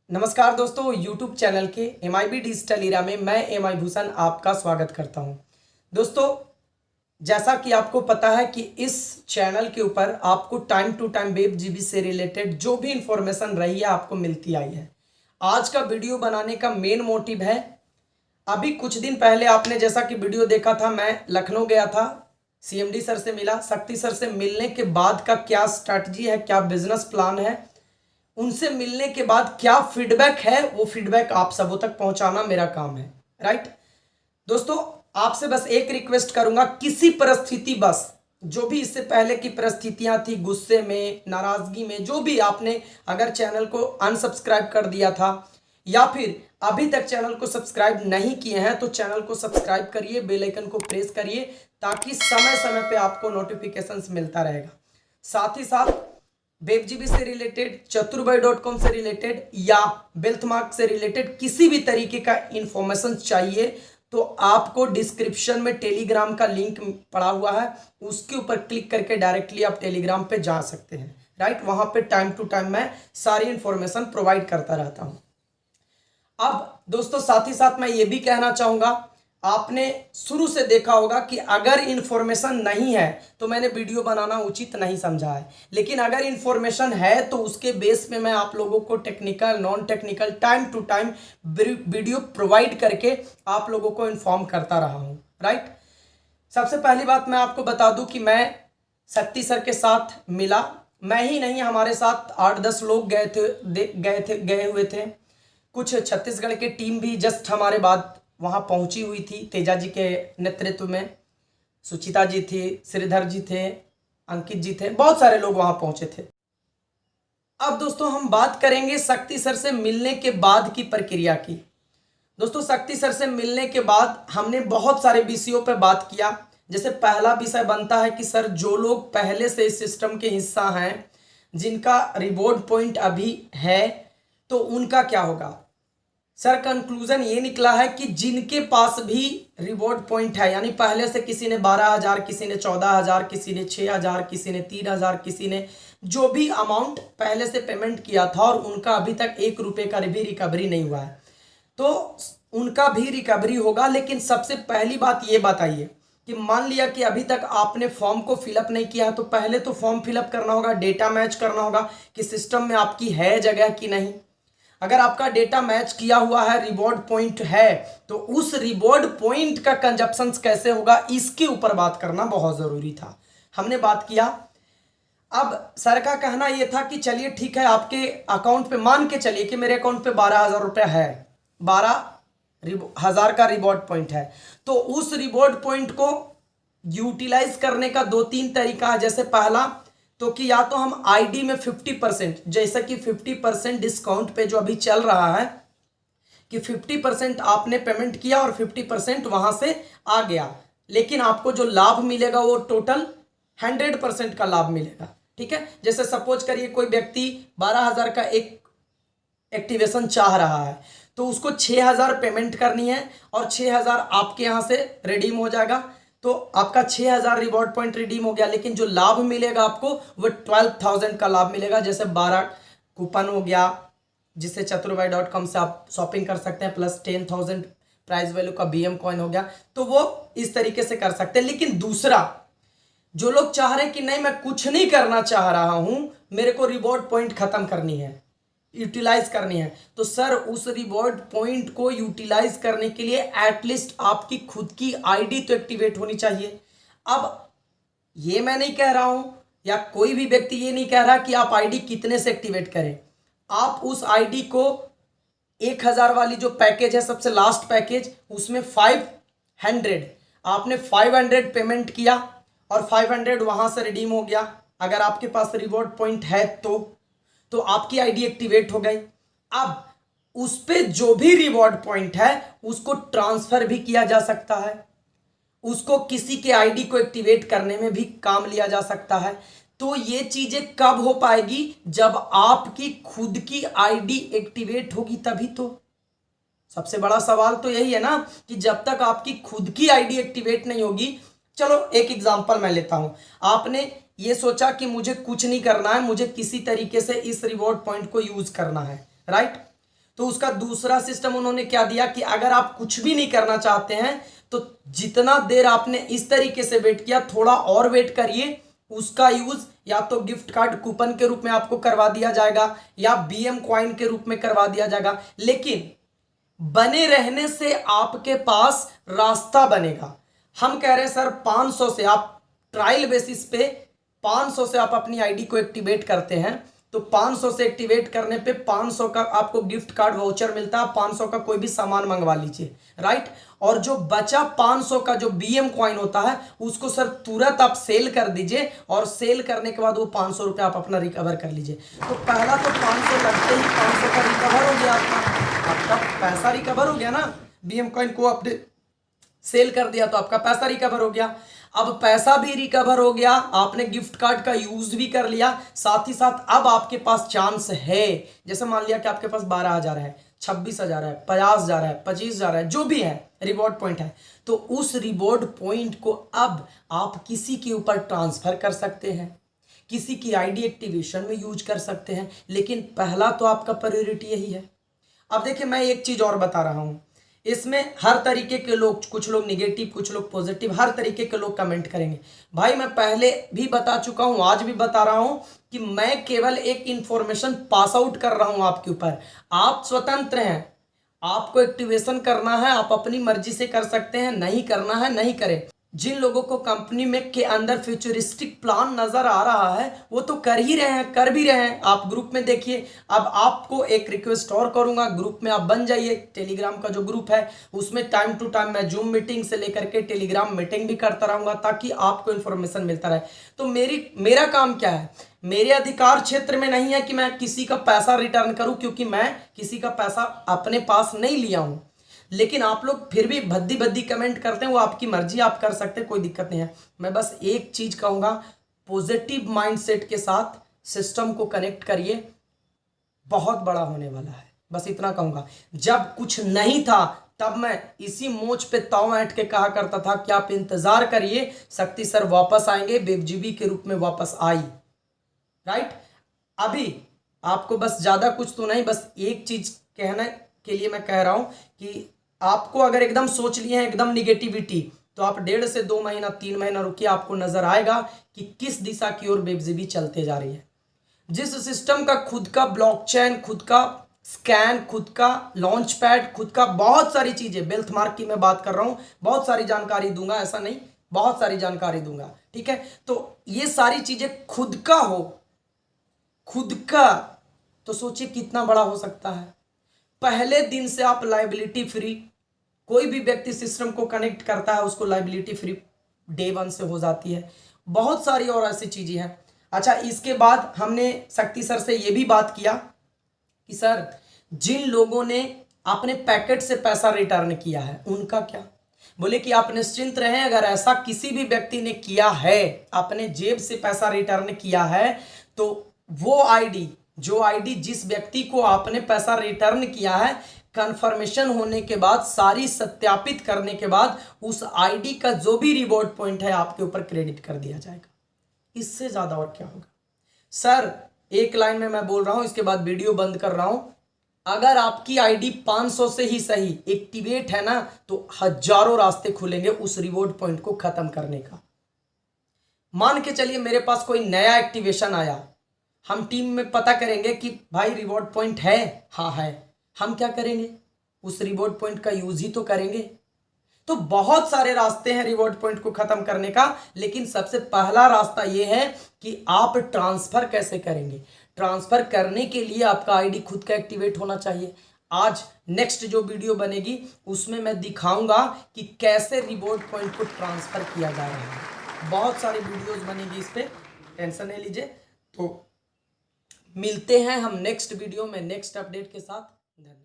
नमस्कार दोस्तों, YouTube channel के MIB डिजिटल इरा में मैं MI भूषण आपका स्वागत करता हूं। दोस्तों, जैसा कि आपको पता है कि इस चैनल के ऊपर आपको time to time web GB से रिलेटेड जो भी इंफॉर्मेशन रही है आपको मिलती आई है। आज का वीडियो बनाने का मेन मोटिव है, अभी कुछ दिन पहले आपने जैसा कि वीडियो देखा था, मैं लखनऊ गया था, CMD सर से मिला। शक्ति सर से मिलने के बाद का क्या स्ट्रैटेजी है, क्या बिजनेस प्लान है, उनसे मिलने के बाद क्या फीडबैक है, वो फीडबैक आप सबों तक पहुंचाना मेरा काम है। राइट दोस्तों, आपसे बस एक रिक्वेस्ट करूंगा, किसी परिस्थिति बस जो भी इससे पहले की परिस्थितियां थी, गुस्से में, नाराजगी में, जो भी आपने अगर चैनल को अनसब्सक्राइब कर दिया था या फिर अभी तक चैनल को सब्सक्राइब नहीं किए हैं तो चैनल को सब्सक्राइब करिए, बेल आइकन को प्रेस करिए ताकि समय समय पे आपको नोटिफिकेशंस मिलता रहेगा। साथ ही साथ वेबजीबी से रिलेटेड, चतुर्भाई.com से रिलेटेड या वेल्थमार्क से रिलेटेड किसी भी तरीके का इंफॉर्मेशन चाहिए तो आपको डिस्क्रिप्शन में टेलीग्राम का लिंक पड़ा हुआ है, उसके ऊपर क्लिक करके डायरेक्टली आप टेलीग्राम पे जा सकते हैं। राइट, वहां पे टाइम टू टाइम मैं सारी इंफॉर्मेशन प्रोवाइड करता रहता हूं। अब दोस्तों, साथ ही साथ मैं ये भी कहना चाहूंगा, आपने शुरू से देखा होगा कि अगर इंफॉर्मेशन नहीं है तो मैंने वीडियो बनाना उचित नहीं समझा है, लेकिन अगर इंफॉर्मेशन है तो उसके बेस पे मैं आप लोगों को technical, non technical, time to time video provide करके आप लोगों को इन्फॉर्म करता रहा हूं। राइट, सबसे पहली बात मैं आपको बता दूं कि मैं शक्ति सर के साथ मिला। मैं ही नहीं, हमारे साथ 8-10 लोग गए हुए थे। कुछ छत्तीसगढ़ के टीम भी जस्ट हमारे बाद वहां पहुंची हुई थी, तेजा जी के नेतृत्व में। सुचिता जी थी, श्रीधर जी थे, अंकित जी थे, बहुत सारे लोग वहां पहुंचे थे। अब दोस्तों, हम बात करेंगे शक्ति सर से मिलने के बाद की प्रक्रिया की। दोस्तों, शक्ति सर से मिलने के बाद हमने बहुत सारे विषयों पर बात किया। जैसे पहला विषय बनता है कि सर, जो लोग पहले से इस सिस्टम के हिस्सा हैं, जिनका रिवॉर्ड पॉइंट अभी है, तो उनका क्या होगा। सर, कंक्लूजन ये निकला है कि जिनके पास भी रिवॉर्ड पॉइंट है, यानी पहले से किसी ने 12,000, किसी ने 14,000, किसी ने 6,000, किसी ने 3,000, किसी ने जो भी अमाउंट पहले से पेमेंट किया था और उनका अभी तक 1 रुपये का भी रिकवरी नहीं हुआ है, तो उनका भी रिकवरी होगा। लेकिन सबसे पहली बात ये बताइए कि मान लिया कि अभी तक आपने फॉर्म को फिलअप नहीं किया, तो पहले तो फॉर्म फिलअप करना होगा, डेटा मैच करना होगा कि सिस्टम में आपकी है जगह कि नहीं। अगर आपका डेटा मैच किया हुआ है, रिवॉर्ड पॉइंट है, तो उस रिवॉर्ड पॉइंट का कंजप्शन कैसे होगा, इसके ऊपर बात करना बहुत जरूरी था। हमने बात किया। अब सर का कहना यह था कि चलिए ठीक है, आपके अकाउंट पे मान के चलिए कि मेरे अकाउंट पे 12,000 रुपया है, 12,000 का रिवॉर्ड पॉइंट है, तो उस रिवॉर्ड पॉइंट को यूटिलाइज करने का 2-3 तरीका है। जैसे पहला तो कि या तो हम आईडी में 50%, जैसा कि 50% डिस्काउंट पे जो अभी चल रहा है कि 50% आपने पेमेंट किया और 50% वहां से आ गया, लेकिन आपको जो लाभ मिलेगा वो टोटल 100% का लाभ मिलेगा। ठीक है, जैसे सपोज करिए कोई व्यक्ति 12,000 का एक एक्टिवेशन चाह रहा है, तो उसको 6,000 पेमेंट करनी है और 6,000 आपके यहां से रिडीम हो जाएगा, तो आपका 6,000 रिवॉर्ड पॉइंट रिडीम हो गया। लेकिन जो लाभ मिलेगा आपको वो 12,000 का लाभ मिलेगा। जैसे 12 कूपन हो गया, जिससे चतुर्भाई.com से आप शॉपिंग कर सकते हैं, प्लस 10,000 प्राइस वैल्यू का BM कॉइन हो गया, तो वो इस तरीके से कर सकते हैं। लेकिन दूसरा, जो लोग चाह रहे हैं कि नहीं, मैं कुछ नहीं करना चाह रहा हूं, मेरे को रिवॉर्ड पॉइंट खत्म करनी है, यूटिलाइज करनी है, तो सर उस रिवॉर्ड पॉइंट को यूटिलाइज करने के लिए एटलीस्ट आपकी खुद की आईडी तो एक्टिवेट होनी चाहिए। अब ये मैं नहीं कह रहा हूं या कोई भी व्यक्ति ये नहीं कह रहा कि आप आईडी कितने से एक्टिवेट करें। आप उस आईडी को 1,000 वाली जो पैकेज है, सबसे लास्ट पैकेज, उसमें 500 आपने 500 पेमेंट किया और 500 वहां से रिडीम हो गया। अगर आपके पास रिवॉर्ड पॉइंट है तो आपकी आईडी एक्टिवेट हो गई। अब उस पे जो भी रिवॉर्ड पॉइंट है उसको ट्रांसफर भी किया जा सकता है, उसको किसी के आईडी को एक्टिवेट करने में भी काम लिया जा सकता है। तो ये चीजें कब हो पाएगी, जब आपकी खुद की आईडी एक्टिवेट होगी तभी तो। सबसे बड़ा सवाल तो यही है ना कि जब तक आपकी खुद की आईडी एक्टिवेट नहीं होगी। चलो एक एग्जांपल मैं लेता हूं। आपने ये सोचा कि मुझे कुछ नहीं करना है, मुझे किसी तरीके से इस रिवॉर्ड पॉइंट को यूज करना है, राइट। तो उसका दूसरा सिस्टम उन्होंने क्या दिया कि अगर आप कुछ भी नहीं करना चाहते हैं तो जितना देर आपने इस तरीके से वेट किया थोड़ा और वेट करिए, उसका यूज या तो गिफ्ट कार्ड कूपन के रूप में आपको करवा दिया जाएगा या BM कॉइन के रूप में करवा दिया जाएगा, लेकिन बने रहने से आपके पास रास्ता बनेगा। हम कह रहे हैं सर 500 से आप ट्रायल बेसिस पे 500 से आप अपनी आईडी को एक्टिवेट करते हैं, तो 500 से एक्टिवेट करने पे 500 का आपको गिफ्ट कार्ड वाउचर मिलता है, 500 का कोई भी सामान मंगवा लीजिए, राइट। और जो बचा 500 का जो BM कॉइन होता है उसको सर तुरंत आप सेल कर दीजिए और सेल करने के बाद वो 500 रुपये आप अपना रिकवर कर लीजिए। तो पहला तो 500 लगते ही 500 का रिकवर हो गया, आपका पैसा रिकवर हो गया ना। BM कॉइन को आपने सेल कर दिया तो आपका पैसा रिकवर हो गया। अब पैसा भी रिकवर हो गया, आपने गिफ्ट कार्ड का यूज भी कर लिया, साथ ही साथ अब आपके पास चांस है, जैसे मान लिया कि आपके पास 12,000 है, 26,000 है, 50,000 है, 25,000 है, जो भी है रिवॉर्ड पॉइंट है, तो उस रिवॉर्ड पॉइंट को अब आप किसी के ऊपर ट्रांसफर कर सकते हैं, किसी की आईडी एक्टिवेशन में यूज कर सकते हैं, लेकिन पहला तो आपका प्रायोरिटी यही है। अब देखिए मैं एक चीज और बता रहा हूं, इसमें हर तरीके के लोग, कुछ लोग निगेटिव, कुछ लोग पॉजिटिव, हर तरीके के लोग कमेंट करेंगे। भाई मैं पहले भी बता चुका हूं, आज भी बता रहा हूं कि मैं केवल एक इंफॉर्मेशन पास आउट कर रहा हूं आपके ऊपर। आप स्वतंत्र हैं, आपको एक्टिवेशन करना है आप अपनी मर्जी से कर सकते हैं, नहीं करना है नहीं करें। जिन लोगों को कंपनी में के अंदर फ्यूचरिस्टिक प्लान नजर आ रहा है वो तो कर ही रहे हैं, कर भी रहे हैं। आप ग्रुप में देखिए। अब आपको एक रिक्वेस्ट और करूंगा, ग्रुप में आप बन जाइए। टेलीग्राम का जो ग्रुप है उसमें टाइम टू टाइम मैं जूम मीटिंग से लेकर के टेलीग्राम मीटिंग भी करता रहूंगा ताकि आपको इन्फॉर्मेशन मिलता रहे। तो मेरा काम क्या है, मेरे अधिकार क्षेत्र में नहीं है कि मैं किसी का पैसा रिटर्न करूं, क्योंकि मैं किसी का पैसा अपने पास नहीं लिया हूं। लेकिन आप लोग फिर भी भद्दी भद्दी कमेंट करते हैं, वो आपकी मर्जी, आप कर सकते हैं, कोई दिक्कत नहीं है। मैं बस एक चीज कहूंगा, पॉजिटिव माइंडसेट के साथ सिस्टम को कनेक्ट करिए, बहुत बड़ा होने वाला है। बस इतना कहूंगा। जब कुछ नहीं था तब मैं इसी मोच पे ताव ऐंठ के कहा करता था कि आप इंतजार करिए, शक्ति सर वापस आएंगे, बेवजीबी के रूप में वापस आई, राइट। अभी आपको बस ज्यादा कुछ तो नहीं, बस एक चीज कहने के लिए मैं कह रहा हूं कि आपको अगर एकदम सोच लिए हैं एकदम निगेटिविटी, तो आप 1.5 से 2 महीना 3 महीना रुकिए, आपको नजर आएगा कि किस दिशा की ओर बेवजीबी चलते जा रही है। जिस सिस्टम का खुद का ब्लॉकचेन, खुद का स्कैन, खुद का लॉन्च पैड, खुद का बहुत सारी चीजें, वेल्थ मार्क की मैं बात कर रहा हूं, बहुत सारी जानकारी दूंगा, ऐसा नहीं, बहुत सारी जानकारी दूंगा, ठीक है। तो ये सारी चीजें खुद का हो, खुद का, तो सोचिए कितना बड़ा हो सकता है। पहले दिन से आप लाइबिलिटी फ्री, कोई भी व्यक्ति सिस्टम को कनेक्ट करता है उसको लाइबिलिटी फ्री डे 1 से हो जाती है। बहुत सारी और ऐसी चीजें हैं। अच्छा, इसके बाद हमने शक्ति सर से यह भी बात किया कि सर जिन लोगों ने अपने पैकेट से पैसा रिटर्न किया है उनका क्या। बोले कि आप निश्चिंत रहें, अगर ऐसा किसी भी व्यक्ति ने किया है, अपने जेब से पैसा रिटर्न किया है, तो वो आईडी, जो आईडी जिस व्यक्ति को आपने पैसा रिटर्न किया है, कंफर्मेशन होने के बाद, सारी सत्यापित करने के बाद, उस आईडी का जो भी रिवॉर्ड पॉइंट है आपके ऊपर क्रेडिट कर दिया जाएगा। इससे ज्यादा और क्या होगा सर। एक लाइन में मैं बोल रहा हूं, इसके बाद वीडियो बंद कर रहा हूं। अगर आपकी आईडी 500 से ही सही एक्टिवेट है ना, तो हजारों रास्ते खुलेंगे उस रिवॉर्ड पॉइंट को खत्म करने का। मान के चलिए मेरे पास कोई नया एक्टिवेशन आया, हम टीम में पता करेंगे कि भाई रिवॉर्ड पॉइंट है, हाँ है, हम क्या करेंगे, उस रिवॉर्ड पॉइंट का यूज ही तो करेंगे। तो बहुत सारे रास्ते हैं रिवॉर्ड पॉइंट को खत्म करने का, लेकिन सबसे पहला रास्ता यह है कि आप ट्रांसफर कैसे करेंगे। ट्रांसफर करने के लिए आपका आईडी खुद का एक्टिवेट होना चाहिए। आज नेक्स्ट जो वीडियो बनेगी उसमें मैं दिखाऊंगा कि कैसे रिवॉर्ड पॉइंट को ट्रांसफर किया जा रहा है। बहुत सारी वीडियोस बनेगी इस पे, टेंशन नहीं लीजिए। तो मिलते हैं हम नेक्स्ट वीडियो में नेक्स्ट अपडेट के साथ। धन्यवाद।